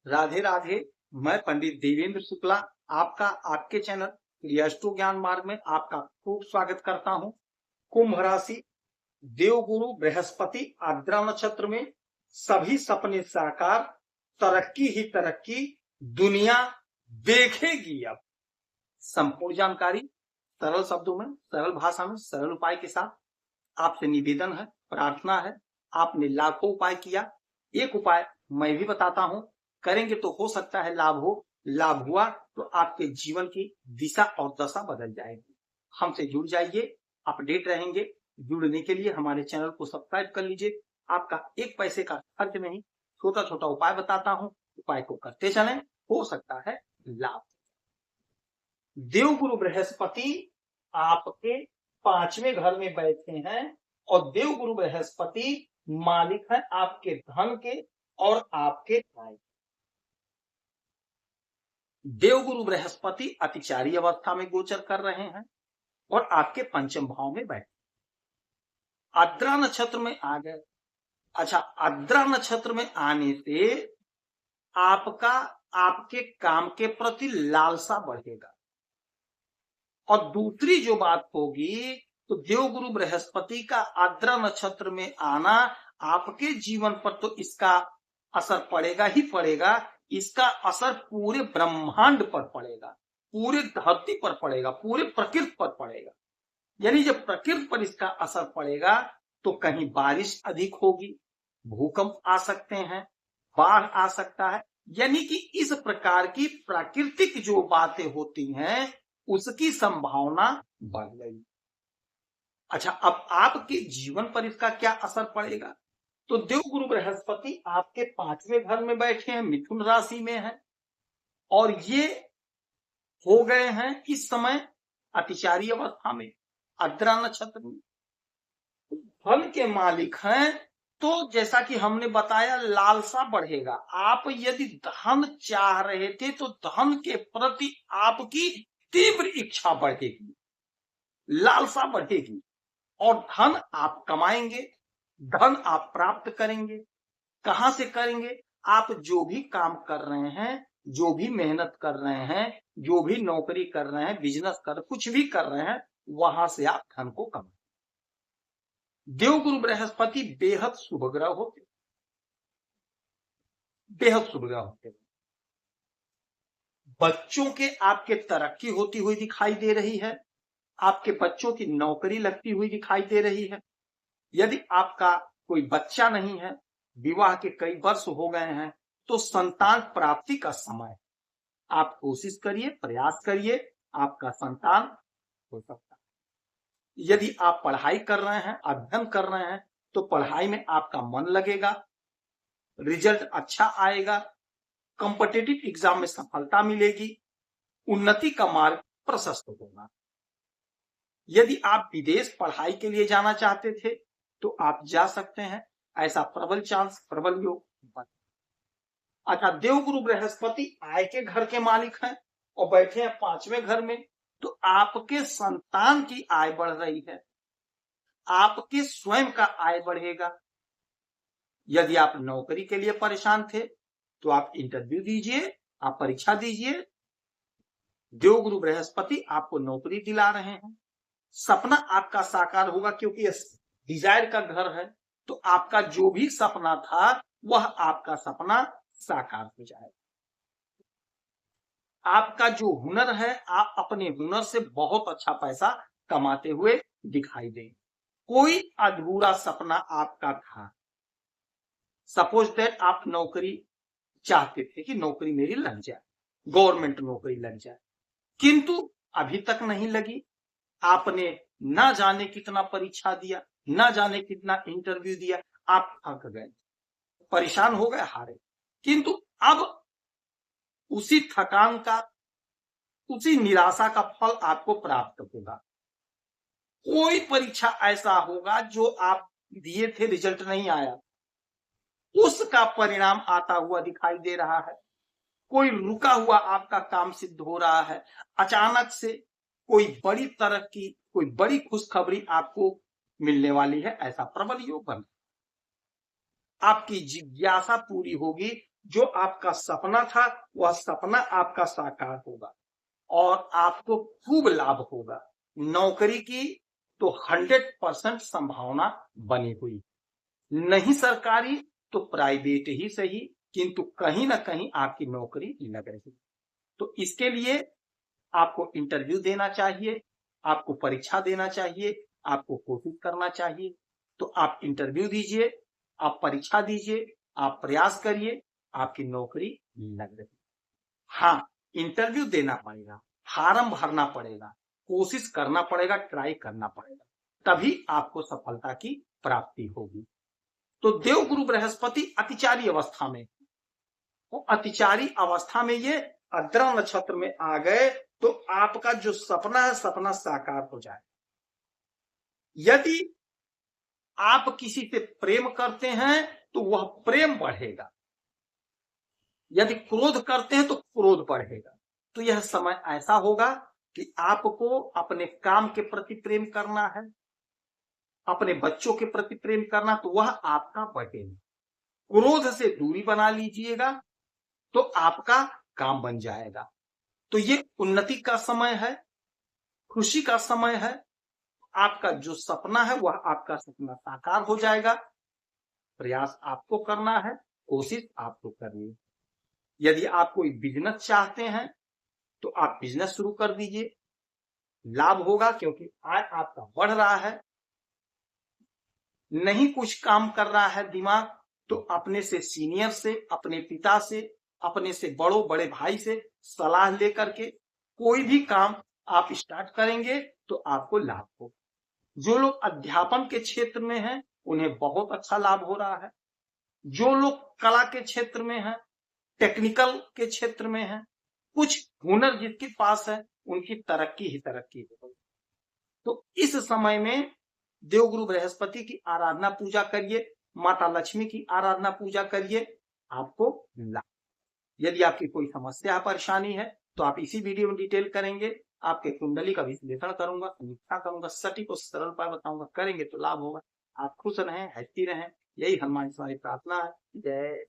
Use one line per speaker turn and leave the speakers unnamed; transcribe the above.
राधे राधे। मैं पंडित देवेंद्र शुक्ला आपका आपके चैनल रियस्टो ज्ञान मार्ग में आपका खूब स्वागत करता हूं। कुंभ राशि, देवगुरु बृहस्पति आर्द्रा नक्षत्र में सभी सपने साकार, तरक्की ही तरक्की, दुनिया देखेगी। अब संपूर्ण जानकारी सरल शब्दों में, सरल भाषा में, सरल उपाय के साथ आपसे निवेदन है, प्रार्थना है। आपने लाखों उपाय किया, एक उपाय मैं भी बताता हूं, करेंगे तो हो सकता है लाभ हो। लाभ हुआ तो आपके जीवन की दिशा और दशा बदल जाएगी। हमसे जुड़ जाइए, अपडेट रहेंगे। जुड़ने के लिए हमारे चैनल को सब्सक्राइब कर लीजिए। आपका एक पैसे का खर्च नहीं, छोटा छोटा उपाय बताता हूं, उपाय को करते चलें, हो सकता है लाभ। देवगुरु बृहस्पति आपके 5वें घर में बैठे हैं और देवगुरु बृहस्पति मालिक है आपके धन के और आपके आय। देवगुरु बृहस्पति अतिचारी अवस्था में गोचर कर रहे हैं और आपके पंचम भाव में बैठे। आर्द्रा नक्षत्र में आ गए। अच्छा, आर्द्रा नक्षत्र में आने से आपका आपके काम के प्रति लालसा बढ़ेगा। और दूसरी जो बात होगी, तो देवगुरु बृहस्पति का आर्द्रा नक्षत्र में आना आपके जीवन पर तो इसका असर पड़ेगा ही पड़ेगा। इसका असर पूरे ब्रह्मांड पर पड़ेगा, पूरे धरती पर पड़ेगा, पूरे प्रकृति पर पड़ेगा। यानी जब प्रकृति पर इसका असर पड़ेगा तो कहीं बारिश अधिक होगी, भूकंप आ सकते हैं, बाढ़ आ सकता है। यानी कि इस प्रकार की प्राकृतिक जो बातें होती हैं उसकी संभावना बढ़ गई। अच्छा, अब आपके जीवन पर इसका क्या असर पड़ेगा? तो देवगुरु बृहस्पति आपके 5वें घर में बैठे हैं, मिथुन राशि में हैं और ये हो गए हैं इस समय अतिचारी अवस्था में, आर्द्रा नक्षत्र में। फल के मालिक हैं, तो जैसा कि हमने बताया लालसा बढ़ेगा। आप यदि धन चाह रहे थे तो धन के प्रति आपकी तीव्र इच्छा बढ़ेगी, लालसा बढ़ेगी और धन आप कमाएंगे, धन आप प्राप्त करेंगे। कहां से करेंगे? आप जो भी काम कर रहे हैं, जो भी मेहनत कर रहे हैं, जो भी नौकरी कर रहे हैं, बिजनेस कर, कुछ भी कर रहे हैं, वहां से आप धन को कमाएंगे। देवगुरु बृहस्पति बेहद शुभ ग्रह होते, बेहद शुभ ग्रह होते। बच्चों के आपके तरक्की होती हुई दिखाई दे रही है, आपके बच्चों की नौकरी लगती हुई दिखाई दे रही है। यदि आपका कोई बच्चा नहीं है, विवाह के कई वर्ष हो गए हैं, तो संतान प्राप्ति का समय। आप कोशिश करिए, प्रयास करिए, आपका संतान हो सकता है। यदि आप पढ़ाई कर रहे हैं, अध्ययन कर रहे हैं, तो पढ़ाई में आपका मन लगेगा, रिजल्ट अच्छा आएगा, कॉम्पिटिटिव एग्जाम में सफलता मिलेगी, उन्नति का मार्ग प्रशस्त होगा। यदि आप विदेश पढ़ाई के लिए जाना चाहते थे तो आप जा सकते हैं, ऐसा प्रबल चांस, प्रबल योग। अच्छा, देवगुरु बृहस्पति आय के घर के मालिक हैं और बैठे हैं 5वें घर में, तो आपके संतान की आय बढ़ रही है, आपके स्वयं का आय बढ़ेगा। यदि आप नौकरी के लिए परेशान थे तो आप इंटरव्यू दीजिए, आप परीक्षा दीजिए, देवगुरु बृहस्पति आपको नौकरी दिला रहे हैं। सपना आपका साकार होगा, क्योंकि डिजायर का घर है, तो आपका जो भी सपना था वह आपका सपना साकार हो जाएगा। आपका जो हुनर है, आप अपने हुनर से बहुत अच्छा पैसा कमाते हुए दिखाई दें। कोई अधूरा सपना आपका था, सपोज दैट आप नौकरी चाहते थे कि नौकरी मेरी लग जाए, गवर्नमेंट नौकरी लग जाए, किंतु अभी तक नहीं लगी। आपने ना जाने कितना परीक्षा दिया, ना जाने कितना इंटरव्यू दिया, आप थक गए, परेशान हो गए, हारे। किंतु अब उसी थकान का, उसी निराशा का फल आपको प्राप्त होगा। कोई परीक्षा ऐसा होगा जो आप दिए थे, रिजल्ट नहीं आया, उसका परिणाम आता हुआ दिखाई दे रहा है। कोई रुका हुआ आपका काम सिद्ध हो रहा है। अचानक से कोई बड़ी तरक्की, कोई बड़ी खुशखबरी आपको मिलने वाली है, ऐसा प्रबल योग बन। आपकी जिज्ञासा पूरी होगी जो आपका सपना था वह सपना आपका साकार होगा और आपको खूब लाभ होगा। नौकरी की तो 100% संभावना बनी हुई, नहीं सरकारी तो प्राइवेट ही सही, किंतु कहीं ना कहीं आपकी नौकरी लग रही। तो इसके लिए आपको इंटरव्यू देना चाहिए, आपको परीक्षा देना चाहिए, आपको कोशिश करना चाहिए। तो आप इंटरव्यू दीजिए, आप परीक्षा दीजिए, आप प्रयास करिए, आपकी नौकरी लग रही। हाँ, इंटरव्यू देना पड़ेगा, फार्म भरना पड़ेगा, कोशिश करना पड़ेगा, ट्राई करना पड़ेगा, तभी आपको सफलता की प्राप्ति होगी। तो देवगुरु बृहस्पति अतिचारी अवस्था में, वो अतिचारी अवस्था में ये आर्द्रा नक्षत्र में आ गए तो आपका जो सपना है सपना साकार हो जाए। यदि आप किसी से प्रेम करते हैं तो वह प्रेम बढ़ेगा, यदि क्रोध करते हैं तो क्रोध बढ़ेगा। तो यह समय ऐसा होगा कि आपको अपने काम के प्रति प्रेम करना है, अपने बच्चों के प्रति प्रेम करना, तो वह आपका बढ़ेगा। क्रोध से दूरी बना लीजिएगा तो आपका काम बन जाएगा। तो ये उन्नति का समय है, खुशी का समय है। आपका जो सपना है वह आपका सपना साकार हो जाएगा। प्रयास आपको करना है, कोशिश आपको करनी है। यदि आप कोई बिजनेस चाहते हैं तो आप बिजनेस शुरू कर दीजिए, लाभ होगा क्योंकि आय आपका बढ़ रहा है। नहीं कुछ काम कर रहा है दिमाग, तो अपने से सीनियर से, अपने पिता से, अपने से बड़े भाई से सलाह लेकर के कोई भी काम आप स्टार्ट करेंगे तो आपको लाभ होगा। जो लोग अध्यापन के क्षेत्र में हैं उन्हें बहुत अच्छा लाभ हो रहा है। जो लोग कला के क्षेत्र में हैं, टेक्निकल के क्षेत्र में हैं, कुछ हुनर जिसके पास है उनकी तरक्की ही तरक्की होगी। तो इस समय में देवगुरु बृहस्पति की आराधना पूजा करिए, माता लक्ष्मी की आराधना पूजा करिए, आपको लाभ। यदि आपकी कोई समस्या परेशानी है तो आप इसी वीडियो में डिटेल करेंगे, आपके कुंडली का विश्लेषण करूंगा, समीक्षा करूंगा, सटीक और सरल उपाय बताऊंगा, करेंगे तो लाभ होगा। आप खुश रहें, हैप्पी रहें, यही हमारी सारी प्रार्थना है। जय